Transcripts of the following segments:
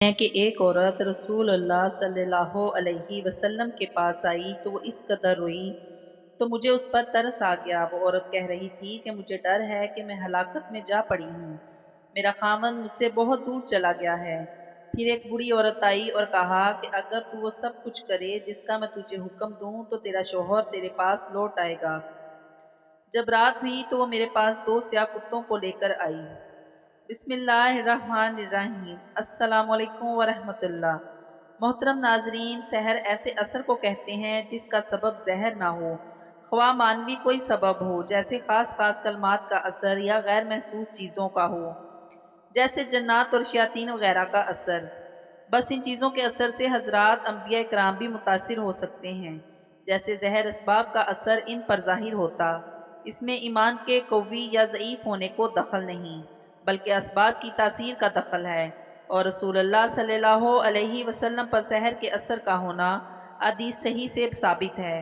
ہے کہ ایک عورت رسول اللہ صلی اللہ علیہ وسلم کے پاس آئی تو وہ اس قدر روئی تو مجھے اس پر ترس آ گیا۔ وہ عورت کہہ رہی تھی کہ مجھے ڈر ہے کہ میں ہلاکت میں جا پڑی ہوں، میرا خاوند مجھ سے بہت دور چلا گیا ہے۔ پھر ایک بوڑھی عورت آئی اور کہا کہ اگر تو وہ سب کچھ کرے جس کا میں تجھے حکم دوں تو تیرا شوہر تیرے پاس لوٹ آئے گا۔ جب رات ہوئی تو وہ میرے پاس 2 سیاہ کتوں کو لے کر آئی۔ بسم اللہ الرحمن الرحیم۔ السلام علیکم ورحمۃ اللہ۔ محترم ناظرین، سحر ایسے اثر کو کہتے ہیں جس کا سبب زہر نہ ہو، خواہ مانوی کوئی سبب ہو، جیسے خاص کلمات کا اثر یا غیر محسوس چیزوں کا ہو، جیسے جنات اور شیاطین وغیرہ کا اثر۔ بس ان چیزوں کے اثر سے حضرات انبیاء کرام بھی متاثر ہو سکتے ہیں، جیسے زہر اسباب کا اثر ان پر ظاہر ہوتا۔ اس میں ایمان کے قوی یا ضعیف ہونے کو دخل نہیں، بلکہ اسباب کی تاثیر کا دخل ہے، اور رسول اللہ صلی اللہ علیہ وسلم پر سحر کے اثر کا ہونا حدیث صحیح سے ثابت ہے۔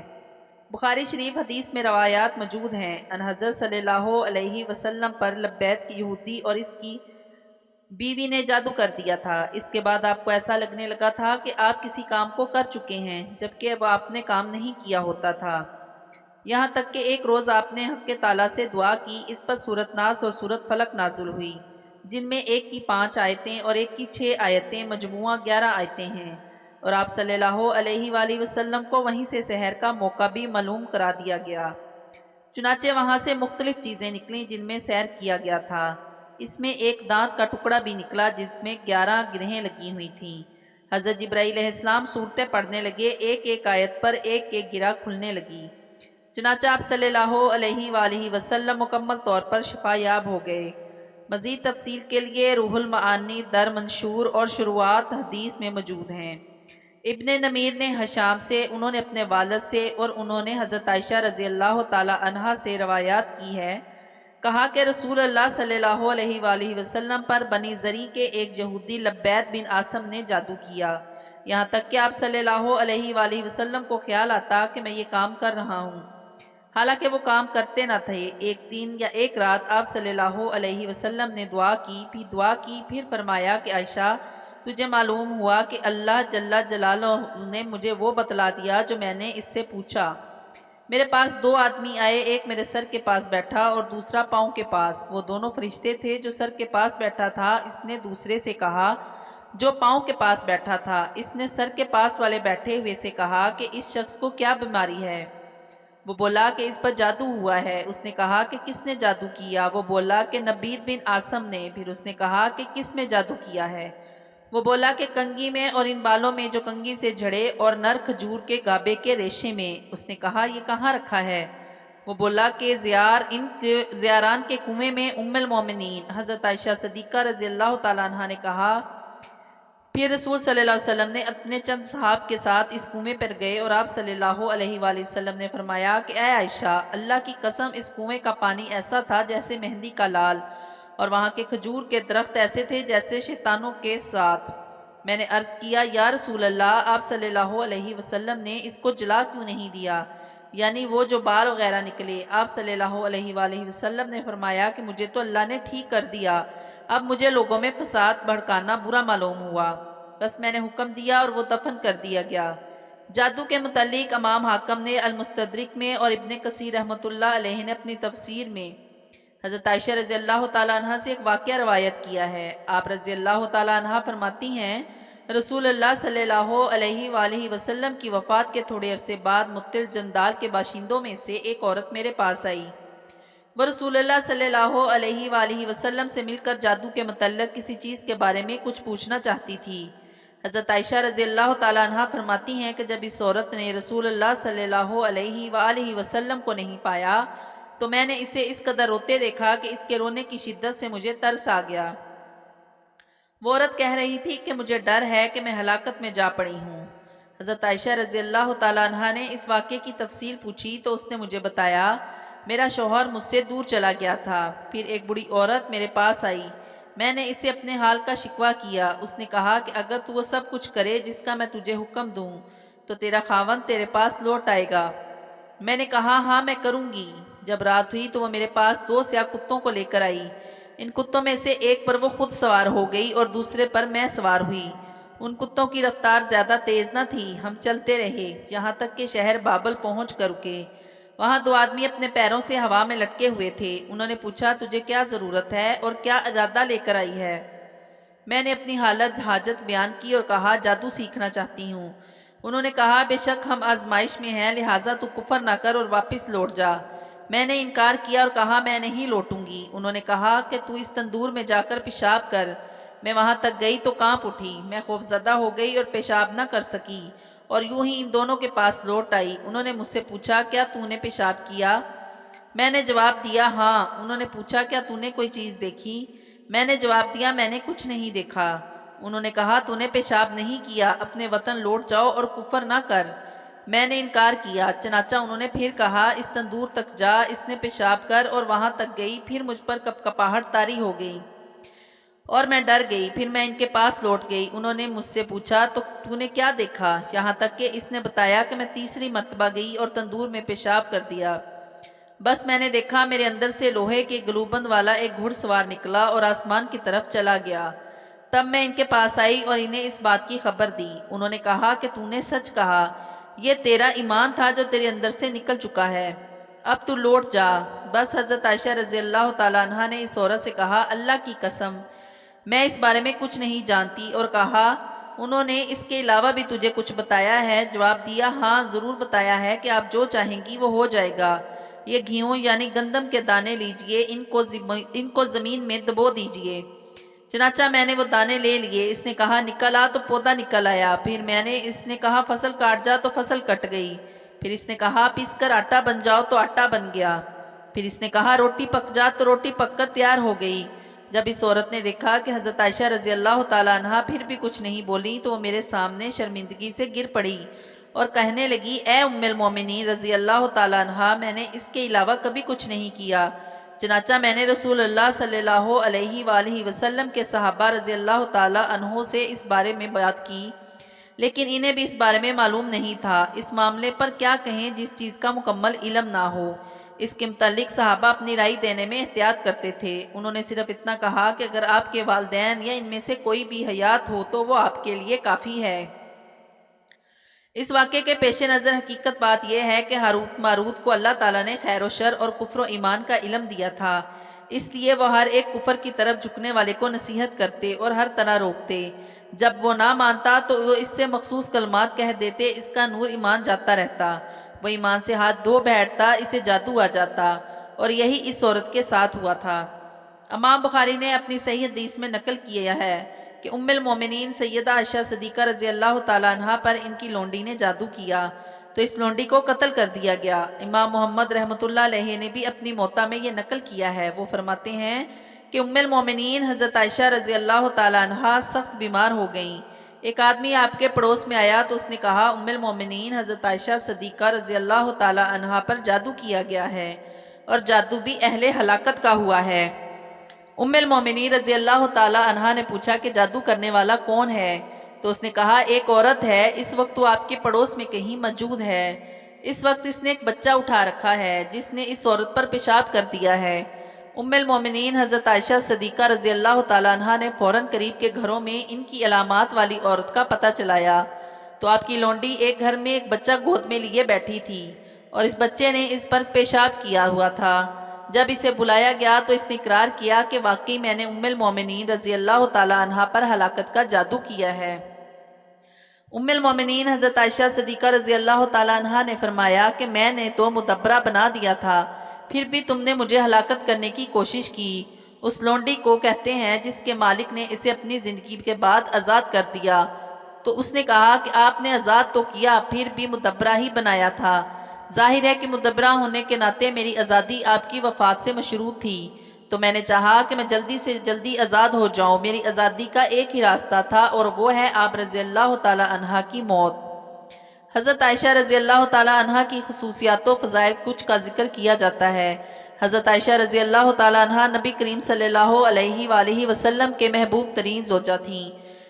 بخاری شریف حدیث میں روایات موجود ہیں، ان حضرت صلی اللہ علیہ وسلم پر لبید کی یہودی اور اس کی بیوی نے جادو کر دیا تھا۔ اس کے بعد آپ کو ایسا لگنے لگا تھا کہ آپ کسی کام کو کر چکے ہیں، جبکہ اب آپ نے کام نہیں کیا ہوتا تھا۔ یہاں تک کہ ایک روز آپ نے حق تعالیٰ سے دعا کی، اس پر سورۃ ناس اور سورۃ فلق نازل ہوئی، جن میں ایک کی 5 آیتیں اور ایک کی 6 آیتیں، مجموعہ 11 آیتیں ہیں، اور آپ صلی اللہ علیہ وآلہ وسلم کو وہیں سے سحر کا موقع بھی معلوم کرا دیا گیا۔ چنانچہ وہاں سے مختلف چیزیں نکلیں جن میں سحر کیا گیا تھا۔ اس میں ایک دانت کا ٹکڑا بھی نکلا جس میں 11 گرہیں لگی ہوئی تھیں۔ حضرت جبرائیل علیہ السلام صورتیں پڑھنے لگے، ایک ایک آیت پر ایک ایک گرہ کھلنے لگی۔ چنانچہ آپ صلی اللہ علیہ وآلہ وسلم مکمل طور پر شفا یاب ہو گئے۔ مزید تفصیل کے لیے روح المعانی در منشور اور شروعات حدیث میں موجود ہیں۔ ابن نمیر نے حشام سے، انہوں نے اپنے والد سے اور انہوں نے حضرت عائشہ رضی اللہ تعالی عنہا سے روایات کی ہے، کہا کہ رسول اللہ صلی اللہ علیہ وآلہ وسلم پر بنی زری کے ایک یہودی لبید بن عاصم نے جادو کیا، یہاں تک کہ آپ صلی اللہ علیہ وآلہ وسلم کو خیال آتا کہ میں یہ کام کر رہا ہوں، حالانکہ وہ کام کرتے نہ تھے۔ ایک دن یا ایک رات آپ صلی اللہ علیہ وسلم نے دعا کی، پھر فرمایا کہ عائشہ، تجھے معلوم ہوا کہ اللہ جل جلالہ نے مجھے وہ بتلا دیا جو میں نے اس سے پوچھا۔ میرے پاس 2 آدمی آئے، ایک میرے سر کے پاس بیٹھا اور دوسرا پاؤں کے پاس۔ وہ دونوں فرشتے تھے۔ جو سر کے پاس بیٹھا تھا اس نے دوسرے سے کہا جو پاؤں کے پاس بیٹھا تھا، اس نے سر کے پاس والے بیٹھے ہوئے سے کہا کہ اس شخص کو کیا بیماری ہے؟ وہ بولا کہ اس پر جادو ہوا ہے۔ اس نے کہا کہ کس نے جادو کیا؟ وہ بولا کہ نبید بن عاصم نے۔ پھر اس نے کہا کہ کس میں جادو کیا ہے؟ وہ بولا کہ کنگھی میں اور ان بالوں میں جو کنگھی سے جھڑے، اور نر کھجور کے گابے کے ریشے میں۔ اس نے کہا یہ کہاں رکھا ہے؟ وہ بولا کہ زیاران کے کنویں میں۔ ام المومنین حضرت عائشہ صدیقہ رضی اللہ تعالیٰ عنہ نے کہا، پھر رسول صلی اللہ علیہ وسلم نے اپنے چند صحاب کے ساتھ اس کنویں پر گئے، اور آپ صلی اللہ علیہ وآلہ وسلم نے فرمایا کہ اے عائشہ، اللہ کی قسم اس کنویں کا پانی ایسا تھا جیسے مہندی کا لال، اور وہاں کے کھجور کے درخت ایسے تھے جیسے شیطانوں کے ساتھ۔ میں نے عرض کیا یا رسول اللہ، آپ صلی اللہ علیہ وسلم نے اس کو جلا کیوں نہیں دیا، یعنی وہ جو بال وغیرہ نکلے؟ آپ صلی اللہ علیہ وآلہ وسلم نے فرمایا کہ مجھے تو اللہ نے ٹھیک کر دیا، اب مجھے لوگوں میں فساد بھڑکانا برا معلوم ہوا، بس میں نے حکم دیا اور وہ دفن کر دیا گیا۔ جادو کے متعلق امام حاکم نے المستدرک میں اور ابن کثیر رحمۃ اللہ علیہ نے اپنی تفسیر میں حضرت عائشہ رضی اللہ تعالیٰ عنہ سے ایک واقعہ روایت کیا ہے۔ آپ رضی اللہ تعالیٰ عنہ فرماتی ہیں، رسول اللہ صلی اللہ علیہ وآلہ وسلم کی وفات کے تھوڑے عرصے بعد مطل جندال کے باشندوں میں سے ایک عورت میرے پاس آئی۔ وہ رسول اللہ صلی اللہ علیہ وآلہ وسلم سے مل کر جادو کے متعلق کسی چیز کے بارے میں کچھ پوچھنا چاہتی تھی۔ حضرت عائشہ رضی اللہ تعالیٰ عنہ فرماتی ہیں کہ جب اس عورت نے رسول اللہ صلی اللہ علیہ وآلہ وسلم کو نہیں پایا تو میں نے اسے اس قدر روتے دیکھا کہ اس کے رونے کی شدت سے مجھے ترس آ گیا۔ وہ عورت کہہ رہی تھی کہ مجھے ڈر ہے کہ میں ہلاکت میں جا پڑی ہوں۔ حضرت عائشہ رضی اللہ تعالیٰ عنہ نے اس واقعے کی تفصیل پوچھی تو اس نے مجھے بتایا، میرا شوہر مجھ سے دور چلا گیا تھا۔ پھر ایک بڑی عورت میرے پاس آئی، میں نے اسے اپنے حال کا شکوہ کیا۔ اس نے کہا کہ اگر تو وہ سب کچھ کرے جس کا میں تجھے حکم دوں تو تیرا خاوند تیرے پاس لوٹ آئے گا۔ میں نے کہا ہاں میں کروں گی۔ جب رات ہوئی تو وہ میرے پاس 2 سیاہ کتوں کو لے کر آئی۔ ان کتوں میں سے ایک پر وہ خود سوار ہو گئی اور دوسرے پر میں سوار ہوئی۔ ان کتوں کی رفتار زیادہ تیز نہ تھی۔ ہم چلتے رہے یہاں تک کہ شہر بابل پہنچ کر رکے۔ وہاں دو آدمی اپنے پیروں سے ہوا میں لٹکے ہوئے تھے۔ انہوں نے پوچھا تجھے کیا ضرورت ہے اور کیا ارادہ لے کر آئی ہے؟ میں نے اپنی حاجت بیان کی اور کہا جادو سیکھنا چاہتی ہوں۔ انہوں نے کہا بے شک ہم آزمائش میں ہیں، لہٰذا تو کفر نہ کر اور واپس لوٹ جا۔ میں نے انکار کیا اور کہا میں نہیں لوٹوں گی۔ انہوں نے کہا کہ تو اس تندور میں جا کر پیشاب کر۔ میں وہاں تک گئی تو کانپ اٹھی، میں خوفزدہ ہو گئی اور پیشاب نہ کر سکی، اور یوں ہی ان دونوں کے پاس لوٹ آئی۔ انہوں نے مجھ سے پوچھا کیا تو نے پیشاب کیا؟ میں نے جواب دیا ہاں۔ انہوں نے پوچھا کیا تو نے کوئی چیز دیکھی؟ میں نے جواب دیا میں نے کچھ نہیں دیکھا۔ انہوں نے کہا تو نے پیشاب نہیں کیا، اپنے وطن لوٹ جاؤ اور کفر نہ کر۔ میں نے انکار کیا، چنانچہ انہوں نے پھر کہا اس تندور تک جا، اس نے پیشاب کر، اور وہاں تک گئی۔ پھر مجھ پر کپکپاہٹ طاری ہو گئی اور میں ڈر گئی۔ پھر میں ان کے پاس لوٹ گئی۔ انہوں نے مجھ سے پوچھا تو نے کیا دیکھا؟ یہاں تک کہ اس نے بتایا کہ میں تیسری مرتبہ گئی اور تندور میں پیشاب کر دیا۔ بس میں نے دیکھا میرے اندر سے لوہے کے گلوبند والا ایک گھڑ سوار نکلا اور آسمان کی طرف چلا گیا۔ تب میں ان کے پاس آئی اور انہیں اس بات کی خبر دی۔ انہوں نے کہا کہ تو نے سچ کہا، یہ تیرا ایمان تھا جو تیرے اندر سے نکل چکا ہے، اب تو لوٹ جا۔ بس حضرت عائشہ رضی اللہ تعالیٰ عنہ نے اس عورت سے کہا اللہ کی قسم میں اس بارے میں کچھ نہیں جانتی، اور کہا انہوں نے اس کے علاوہ بھی تجھے کچھ بتایا ہے؟ جواب دیا ہاں ضرور بتایا ہے کہ آپ جو چاہیں گی وہ ہو جائے گا۔ یہ گھیوں یعنی گندم کے دانے لیجئے، ان کو زمین میں دبو دیجئے۔ چنانچہ میں نے وہ دانے لے لیے۔ اس نے کہا نکل آ تو پودا نکل آیا۔ پھر اس نے کہا فصل کاٹ جا تو فصل کٹ گئی۔ پھر اس نے کہا پیس کر آٹا بن جاؤ تو آٹا بن گیا۔ پھر اس نے کہا روٹی پک جا تو روٹی پک کر تیار ہو گئی۔ جب اس عورت نے دیکھا کہ حضرت عائشہ رضی اللہ تعالیٰ عنہ پھر بھی کچھ نہیں بولی تو وہ میرے سامنے شرمندگی سے گر پڑی اور کہنے لگی اے ام المومنین رضی اللہ تعالیٰ عنہ میں نے اس کے علاوہ کبھی کچھ نہیں کیا۔ چنانچہ میں نے رسول اللہ صلی اللہ علیہ وآلہ وسلم کے صحابہ رضی اللہ تعالیٰ عنہ سے اس بارے میں بات کی، لیکن انہیں بھی اس بارے میں معلوم نہیں تھا۔ اس معاملے پر کیا کہیں جس چیز کا مکمل علم نہ ہو؟ اس کے متعلق صحابہ اپنی رائے دینے میں احتیاط کرتے تھے۔ انہوں نے صرف اتنا کہا کہ اگر آپ کے والدین یا ان میں سے کوئی بھی حیات ہو تو وہ آپ کے لیے کافی ہے۔ اس واقعے کے پیش نظر حقیقت بات یہ ہے کہ ہاروت ماروت کو اللہ تعالیٰ نے خیر و شر اور کفر و ایمان کا علم دیا تھا، اس لیے وہ ہر ایک کفر کی طرف جھکنے والے کو نصیحت کرتے اور ہر طرح روکتے۔ جب وہ نہ مانتا تو وہ اس سے مخصوص کلمات کہہ دیتے، اس کا نور ایمان جاتا رہتا، وہ ایمان سے ہاتھ دھو بیٹھتا، اسے جادو آ جاتا، اور یہی اس عورت کے ساتھ ہوا تھا۔ امام بخاری نے اپنی صحیح حدیث میں نقل کیا ہے کہ ام المومنین سیدہ عائشہ صدیقہ رضی اللہ تعالیٰ عنہ پر ان کی لونڈی نے جادو کیا تو اس لونڈی کو قتل کر دیا گیا۔ امام محمد رحمۃ اللہ علیہ نے بھی اپنی موطا میں یہ نقل کیا ہے۔ وہ فرماتے ہیں کہ ام المومنین حضرت عائشہ رضی اللہ تعالیٰ عنہ سخت بیمار ہو گئیں۔ ایک آدمی آپ کے پڑوس میں آیا تو اس نے کہا ام المومنین حضرت عائشہ صدیقہ رضی اللہ تعالیٰ عنہ پر جادو کیا گیا ہے، اور جادو بھی اہل ہلاکت کا ہوا ہے۔ ام المومنین رضی اللہ تعالیٰ عنہ نے پوچھا کہ جادو کرنے والا کون ہے؟ تو اس نے کہا ایک عورت ہے، اس وقت وہ آپ کے پڑوس میں کہیں موجود ہے۔ اس وقت اس نے ایک بچہ اٹھا رکھا ہے جس نے اس عورت پر پیشاب کر دیا ہے۔ ام المومنین حضرت عائشہ صدیقہ رضی اللہ تعالیٰ عنہ نے فوراً قریب کے گھروں میں ان کی علامات والی عورت کا پتہ چلایا تو آپ کی لونڈی ایک گھر میں ایک بچہ گود میں لیے بیٹھی تھی اور اس بچے نے اس پر پیشاب کیا ہوا تھا۔ جب اسے بلایا گیا تو اس نے اقرار کیا کہ واقعی میں نے ام المومنین رضی اللہ تعالیٰ عنہ پر ہلاکت کا جادو کیا ہے۔ ام المومنین حضرت عائشہ صدیقہ رضی اللہ تعالیٰ عنہ نے فرمایا کہ میں نے تو مدبرہ بنا دیا تھا، پھر بھی تم نے مجھے ہلاکت کرنے کی کوشش کی۔ اس لونڈی کو کہتے ہیں جس کے مالک نے اسے اپنی زندگی کے بعد آزاد کر دیا، تو اس نے کہا کہ آپ نے آزاد تو کیا پھر بھی مدبرہ ہی بنایا تھا۔ ظاہر ہے کہ مدبرہ ہونے کے ناطے میری آزادی آپ کی وفات سے مشروط تھی، تو میں نے چاہا کہ میں جلدی سے جلدی آزاد ہو جاؤں۔ میری آزادی کا ایک ہی راستہ تھا اور وہ ہے آپ رضی اللہ تعالیٰ عنہ کی موت۔ حضرت عائشہ رضی اللہ تعالیٰ عنہ کی خصوصیات و فضائل کچھ کا ذکر کیا جاتا ہے۔ حضرت عائشہ رضی اللہ تعالیٰ عنہ نبی کریم صلی اللہ علیہ وآلہ وسلم کے محبوب ترین زوجہ تھیں،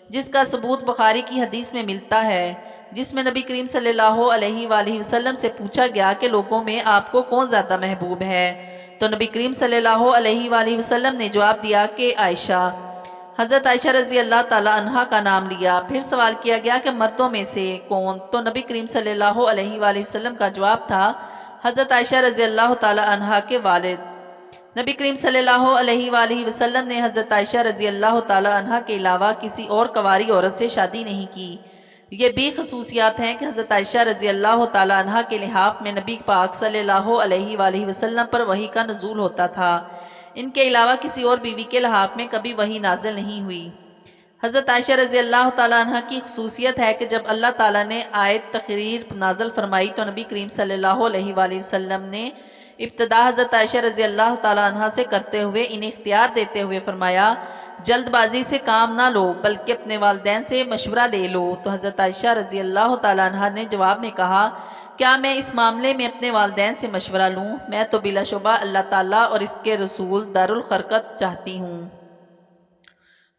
جس کا ثبوت بخاری کی حدیث میں ملتا ہے، جس میں نبی کریم صلی اللہ علیہ وآلہ وسلم سے پوچھا گیا کہ لوگوں میں آپ کو کون زیادہ محبوب ہے، تو نبی کریم صلی اللہ علیہ وآلہ وسلم نے جواب دیا کہ عائشہ۔ حضرت عائشہ رضی اللہ تعالی عنہا کا نام لیا۔ پھر سوال کیا گیا کہ مردوں میں سے کون؟ تو نبی کریم صلی اللہ علیہ وآلہ وسلم کا جواب تھا حضرت عائشہ رضی اللہ تعالی عنہا کے والد۔ نبی کریم صلی اللہ علیہ وآلہ وسلم نے حضرت عائشہ رضی اللہ تعالی عنہا کے علاوہ کسی اور کنواری عورت سے شادی نہیں کی۔ یہ بھی خصوصیات ہیں کہ حضرت عائشہ رضی اللہ تعالی عنہا کے لحاف میں نبی پاک صلی اللہ علیہ وآلہ وسلم پر وحی کا نزول ہوتا تھا۔ ان کے علاوہ کسی اور بیوی کے لحاف میں کبھی وحی نازل نہیں ہوئی۔ حضرت عائشہ رضی اللہ تعالیٰ عنہ کی خصوصیت ہے کہ جب اللہ تعالیٰ نے آیت تحریر نازل فرمائی تو نبی کریم صلی اللہ علیہ وآلہ وسلم نے ابتدا حضرت عائشہ رضی اللہ تعالیٰ عنہ سے کرتے ہوئے انہیں اختیار دیتے ہوئے فرمایا جلد بازی سے کام نہ لو بلکہ اپنے والدین سے مشورہ لے لو۔ تو حضرت عائشہ رضی اللہ تعالیٰ عنہ نے جواب میں کہا کیا میں اس معاملے میں اپنے والدین سے مشورہ لوں؟ میں تو بلا شبہ اللہ تعالیٰ اور اس کے رسول دارالخرقت چاہتی ہوں۔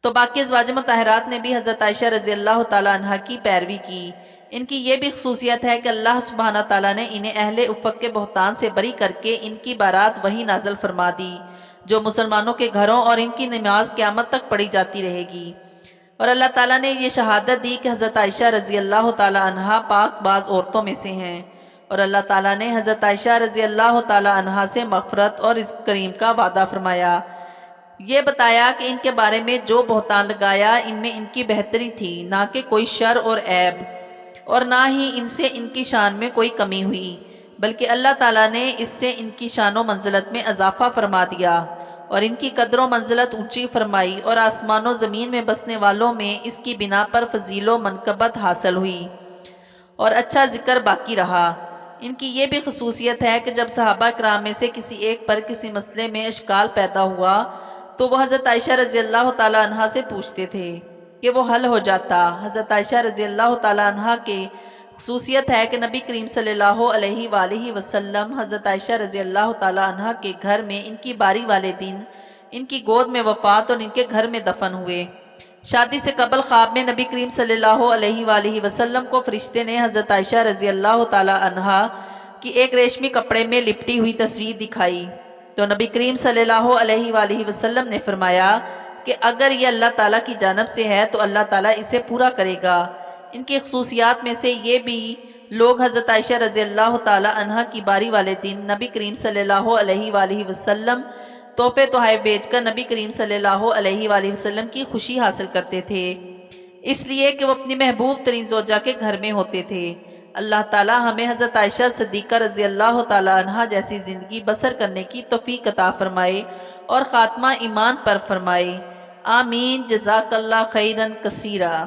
تو باقی ازواج مطہرات نے بھی حضرت عائشہ رضی اللہ تعالیٰ عنہ کی پیروی کی۔ ان کی یہ بھی خصوصیت ہے کہ اللہ سبحانہ تعالیٰ نے انہیں اہل افق کے بہتان سے بری کر کے ان کی بارات وہی نازل فرما دی جو مسلمانوں کے گھروں اور ان کی نماز قیامت تک پڑھی جاتی رہے گی۔ اور اللہ تعالیٰ نے یہ شہادت دی کہ حضرت عائشہ رضی اللہ تعالیٰ عنہ پاک باز عورتوں میں سے ہیں، اور اللہ تعالیٰ نے حضرت عائشہ رضی اللہ تعالیٰ عنہ سے مغفرت اور رزق کریم کا وعدہ فرمایا۔ یہ بتایا کہ ان کے بارے میں جو بہتان لگایا ان میں ان کی بہتری تھی، نہ کہ کوئی شر اور عیب، اور نہ ہی ان سے ان کی شان میں کوئی کمی ہوئی، بلکہ اللہ تعالیٰ نے اس سے ان کی شان و منزلت میں اضافہ فرما دیا اور ان کی قدر و منزلت اونچی فرمائی، اور آسمان و زمین میں بسنے والوں میں اس کی بنا پر فضیل و منقبت حاصل ہوئی اور اچھا ذکر باقی رہا۔ ان کی یہ بھی خصوصیت ہے کہ جب صحابہ کرام میں سے کسی ایک پر کسی مسئلے میں اشکال پیدا ہوا تو وہ حضرت عائشہ رضی اللہ تعالیٰ عنہ سے پوچھتے تھے کہ وہ حل ہو جاتا۔ حضرت عائشہ رضی اللہ تعالیٰ عنہ کے خصوصیت ہے کہ نبی کریم صلی اللہ علیہ وآلہ وسلم حضرت عائشہ رضی اللہ تعالیٰ عنہ کے گھر میں ان کی باری والے دن ان کی گود میں وفات اور ان کے گھر میں دفن ہوئے۔ شادی سے قبل خواب میں نبی کریم صلی اللہ علیہ وآلہ وسلم کو فرشتے نے حضرت عائشہ رضی اللہ تعالیٰ عنہ کی ایک ریشمی کپڑے میں لپٹی ہوئی تصویر دکھائی، تو نبی کریم صلی اللہ علیہ وآلہ وسلم نے فرمایا کہ اگر یہ اللہ تعالیٰ کی جانب سے ہے تو اللہ تعالیٰ اسے پورا کرے گا۔ ان کی خصوصیات میں سے یہ بھی لوگ حضرت عائشہ رضی اللہ تعالیٰ عنہ کی باری والے دن نبی کریم صلی اللہ علیہ وآلہ وسلم تحفے تحائف بیچ کر نبی کریم صلی اللہ علیہ وآلہ وسلم کی خوشی حاصل کرتے تھے، اس لیے کہ وہ اپنی محبوب ترین زوجہ کے گھر میں ہوتے تھے۔ اللہ تعالیٰ ہمیں حضرت عائشہ صدیقہ رضی اللہ تعالیٰ عنہ جیسی زندگی بسر کرنے کی توفیق عطا فرمائے اور خاتمہ ایمان پر فرمائے۔ آمین۔ جزاک اللہ خیرن کثیرا۔